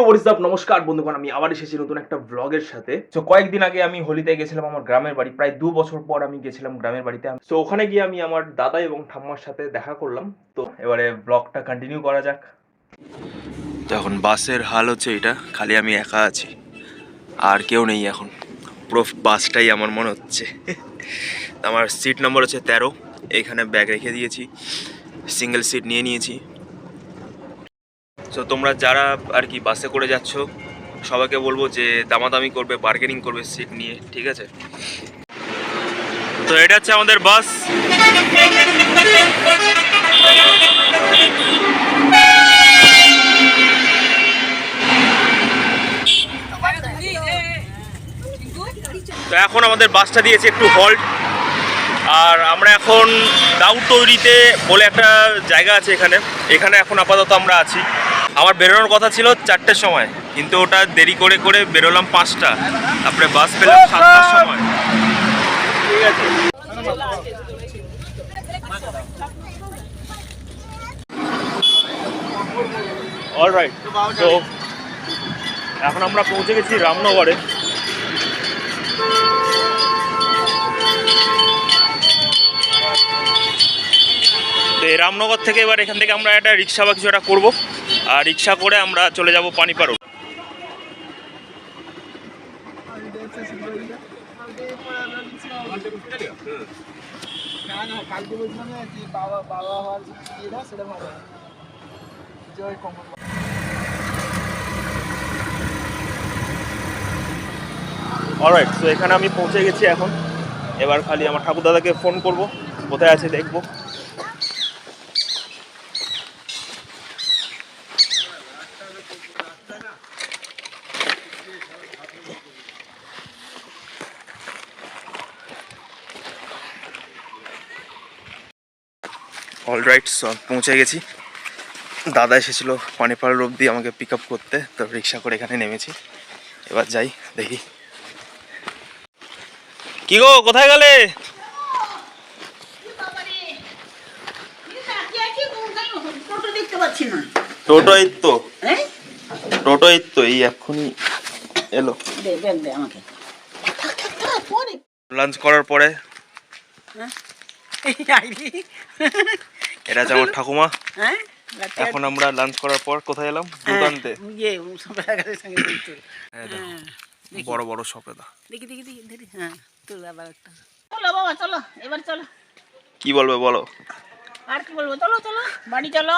What's up, নমস্কার বন্ধুগণ, আমি আবার এসেছি নতুন একটা ব্লগের সাথে। তো কয়েকদিন আগে আমি হোলিতে গেছিলাম আমার গ্রামের বাড়ি। প্রায় 2 বছর পর আমি গেছিলাম গ্রামের বাড়িতে। তো ওখানে গিয়ে আমি আমার দাদা এবং ঠাম্মার সাথে দেখা করলাম। তো এবারে ব্লগটা কন্টিনিউ করা যাক। তো এখন বাসের হাল হচ্ছে এটা, খালি আমি একা আছি, আর কেউ নেই এখন। পুরো বাসটাই আমার মনে হচ্ছে। আমার সিট নম্বর হচ্ছে 13। এইখানে ব্যাগ রেখে দিয়েছি, সিঙ্গেল সিট নিয়ে নিয়েছি। সো তোমরা যারা আর কি বাসে করে যাচ্ছ, সবাইকে বলবো যে দামাদামি করবে, বার্গেনিং করবে সিট নিয়ে, ঠিক আছে? তো এটা হচ্ছে আমাদের বাস। তো এখন আমাদের বাসটা দিয়েছে একটু হল্ট, আর আমরা এখন দাউদতৈরিতে বলে একটা জায়গা আছে, এখানে এখন আপাতত আমরা আছি। আমার বেরোনোর কথা ছিল 4টের সময়, কিন্তু ওটা দেরি করে করে বেরোলাম 5টা, তারপরে বাস পেলাম 7টার সময়, ঠিক আছে? অলরাইট, তো এখন আমরা পৌঁছে গেছি রামনগরে। তো এই রামনগর থেকে এবার এখান থেকে আমরা একটা রিক্সা বা কিছু একটা করবো, আর রিক্সা করে আমরা চলে যাব পানিপাড়। অলরাইট, তো এখানে আমি পৌঁছে গেছি এখন। এবার খালি আমার ঠাকুরদাদাকে ফোন করব, কোথায় আছে দেখবো। অলরাইট, সো পৌঁছে গেছি। দাদা এসেছিলো পানিপাড় অবধি আমাকে পিক আপ করতে, তো রিক্সা করে এখানে নেমেছি। এবার যাই, দেখি। কি গো, কোথায় গেলে? টোটো এই তো, টোটো এই তো, এই এক্ষুনি এলো। লাঞ্চ করার পরে এটা হচ্ছে আমার ঠাকুমা। এখন আমরা লাঞ্চ করার পর কোথায় এলাম? দুধ আনতে। বড় বড় সফেদা। দেখি দেখি দেখি দেখি। হ্যাঁ, চলো বাবা, চলো এবার চলো। কি বলবে বলো? আর কি বলবো, চলো চলো বাড়ি চলো,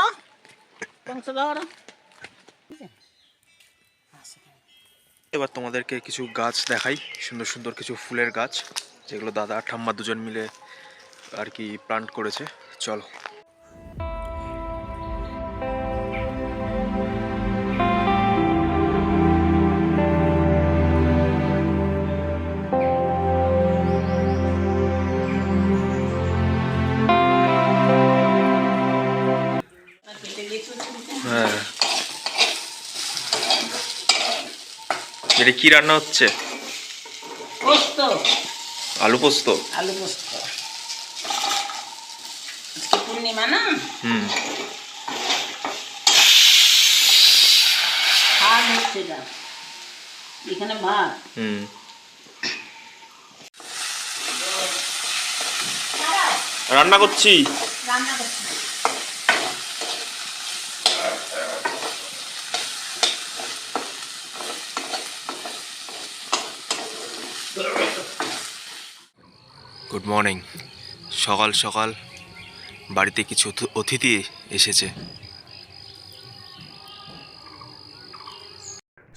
বংশধর। এবার তোমাদেরকে কিছু গাছ দেখাই, সুন্দর সুন্দর কিছু ফুলের গাছ, যেগুলো দাদা আর ঠাম্মা দুজন মিলে আর কি প্লান্ট করেছে। চলো। হ্যাঁ, এটা কি রান্না হচ্ছে? পোস্ত, আলু পোস্ত। আলু পোস্ত আজকে পূর্ণিমা না। ভাত হচ্ছে, এখানে ভাত। রান্না করছি। Good morning. সকাল সকাল বাড়িতে কিছু অতিথি এসেছে।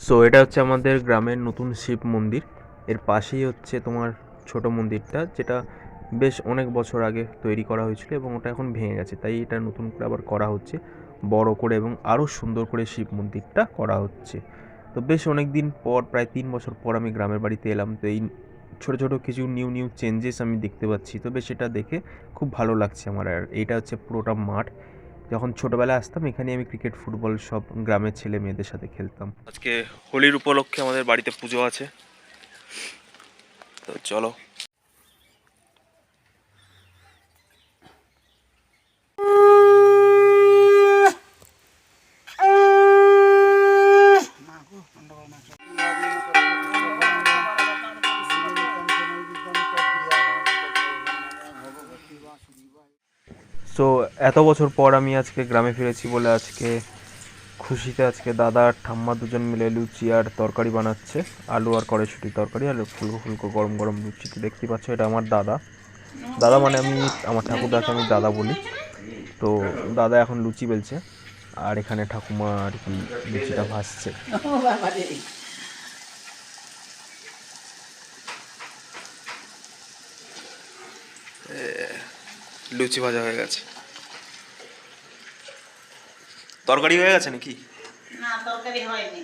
সো এটা হচ্ছে আমাদের গ্রামের নতুন শিব মন্দির। এর পাশেই হচ্ছে তোমার ছোট মন্দিরটা, যেটা বেশ অনেক বছর আগে তৈরি করা হয়েছিল এবং ওটা এখন ভেঙে গেছে, তাই এটা নতুন করে আবার করা হচ্ছে বড় করে, এবং আরও সুন্দর করে শিব মন্দিরটা করা হচ্ছে। তো বেশ অনেক দিন পর, প্রায় 3 বছর পর আমি গ্রামের বাড়িতে এলাম। তো এই ছোটো ছোটো কিছু নিউ চেঞ্জেস আমি দেখতে পাচ্ছি, তো বেশ এটা দেখে খুব ভালো লাগছে আমার। আর এইটা হচ্ছে পুরোটা মাঠ। যখন ছোটোবেলায় আসতাম এখানে আমি ক্রিকেট, ফুটবল সব গ্রামের ছেলে মেয়েদের সাথে খেলতাম। আজকে হোলির উপলক্ষে আমাদের বাড়িতে পুজো আছে, তো চলো। এত বছর পর আমি আজকে গ্রামে ফিরেছি বলে আজকে খুশিতে আজকে দাদা আর ঠাম্মা দুজন মিলে লুচি আর তরকারি বানাচ্ছে, আলু আর কড়াইশুঁটি তরকারি আর ফুলকো ফুলকো গরম গরম লুচি। তো দেখতে পাচ্ছ এটা আমার দাদা। দাদা মানে আমি আমার ঠাকুরদাকে আমি দাদা বলি। তো দাদা এখন লুচি বেলছে আর এখানে ঠাকুমা আর কি লুচিটা ভাজছে। লুচি ভাজা হয়ে গেছে, তরকারি হয়ে গেছে নাকি? না, তরকারি হয়নি।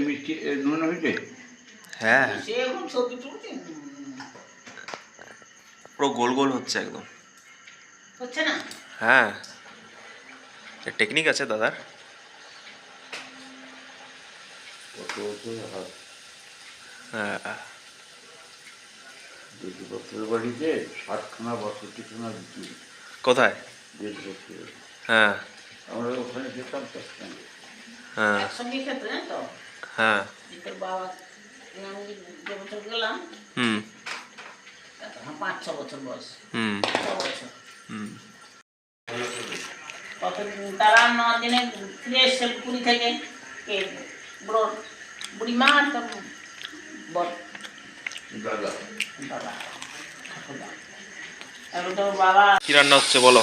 মিষ্টি নুন হয়েছে? হ্যাঁ, সে এখন ছবি তুলছে, পুরো গোল গোল হচ্ছে একদম। হচ্ছে না? হ্যাঁ, টেকনিক আছে দাদার। হ্যাঁ, বাড়িতে 60খানা 62খানা বিক্রি। কোথায়? 1.5 বছর। হ্যাঁ আমরা ওখানে যেতাম তখন। হ্যাঁ একসঙ্গে খেতে, জানো তো? হ্যাঁ। তোর বাবা আমি যে বছর গেলাম, হুম তখন 5-6 বছর বয়স। হুম 6 বছর। হুম। কতদিন তারা 9 দিনে ফিরে এসছে পুরী থেকে। কে? বুড়িমা আর তোর বর দাদা বাবা, ঠাকুরদা। এখন তোর বাবা কি রান্না হচ্ছে বলো?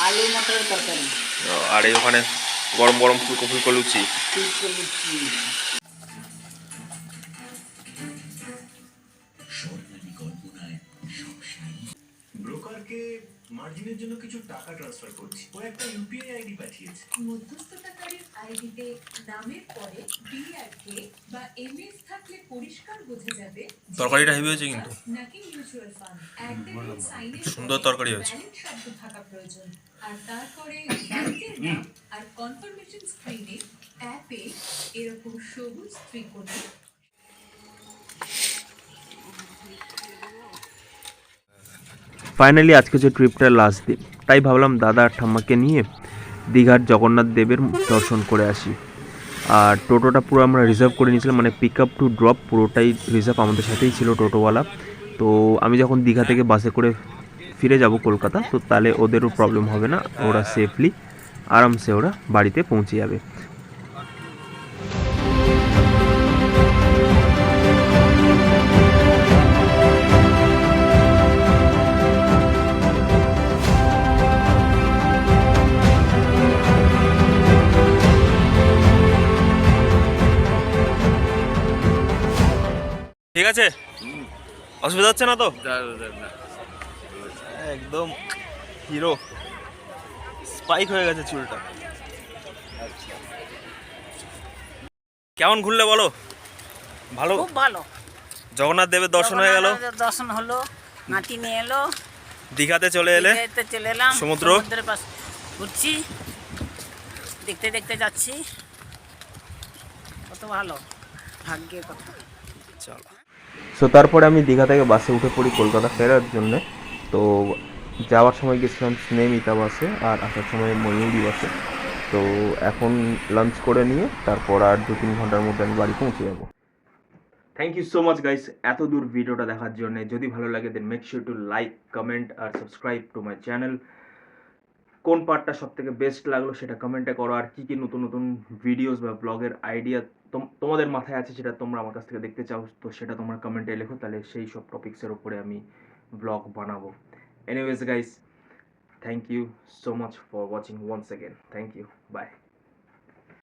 আলু মটরের তরকারি। আর এই ওখানে গরম গরম ফুলকো ফুলকো লুচি। ব্রোকারকে মার্জিনের জন্য কিছু টাকা ট্রান্সফার করছি, ও একটা ইউপিআই আইডি পাঠিয়েছে। মধ্যস্থতাকারীর আইডিতে নামের পরে বিআরকে বা এমএস থাকলে পরিষ্কার বোঝা যাবে তরকারিটা হেভি হয়েছে কিন্তু। নাকি মিউচুয়াল ফান্ড। সাইনের সুন্দর তরকারি হয়েছে। ভ্যালিড শব্দ থাকা প্রয়োজন, আর তারপরে ব্যাংকের নাম আর কনফার্মেশন স্ক্রিনে অ্যাপে এরকম সবুজ ত্রিকোণে। ফাইনালি আজকে যে ট্রিপটার লাস্ট দিন, তাই ভাবলাম দাদা আর ঠাম্মাকে নিয়ে দীঘার জগন্নাথ দেবের দর্শন করে আসি। আর টোটোটা পুরো আমরা রিজার্ভ করে নিয়েছিলাম, মানে পিক আপ টু ড্রপ পুরোটাই রিজার্ভ, আমাদের সাথেই ছিল টোটোওয়ালা। তো আমি যখন দীঘা থেকে বাসে করে ফিরে যাব কলকাতা, তো তাহলে ওদেরও প্রবলেম হবে না, ওরা সেফলি আরামসে ওরা বাড়িতে পৌঁছে যাবে। ঠিক আছে, অসুবিধা হচ্ছে না তো? একদম হিরো স্পাইক হয়ে গেছে চুলটা। কেমন ঘুরলে বলো? ভালো? খুব ভালো। জগন্নাথ দেবের দর্শন হয়ে গেল, জগন্নাথের দর্শন হলো, নাতি নিয়ে এলো, দীঘাতে চলে এলে, দীঘাতে চলে এলাম, সমুদ্রের পাশ ঘুরছি, দেখতে দেখতে যাচ্ছি। কত ভালো, ভাগ্যের কথা। চলো। সো তারপরে আমি দীঘা থেকে বাসে উঠে পড়ি কলকাতা ফেরার জন্যে। তো যাওয়ার সময় গেছিলাম স্নেমিতা বাসে আর আসার সময় ময়ূরী বাসে। তো এখন লাঞ্চ করে নিয়ে তারপর আর 2-3 ঘন্টার মধ্যে আমি বাড়ি পৌঁছে যাবো। Thank you so much guys এত দূর ভিডিওটা দেখার জন্য। যদি ভালো লাগে then make sure to like, comment আর সাবস্ক্রাইব টু মাই চ্যানেল। কোন পার্টটা সব থেকে বেস্ট লাগলো সেটা কমেন্টে করো। আর কী কী নতুন নতুন ভিডিওস বা ব্লগের আইডিয়া তোমাদের মাথায় আছে যেটা তোমরা আমার কাছ থেকে দেখতে চাও, তো সেটা তোমরা কমেন্টে লেখো, তাহলে সেই সব টপিক্সের উপরে আমি ব্লগ বানাবো। Anyways guys, thank you so much for watching once again. Thank you, by.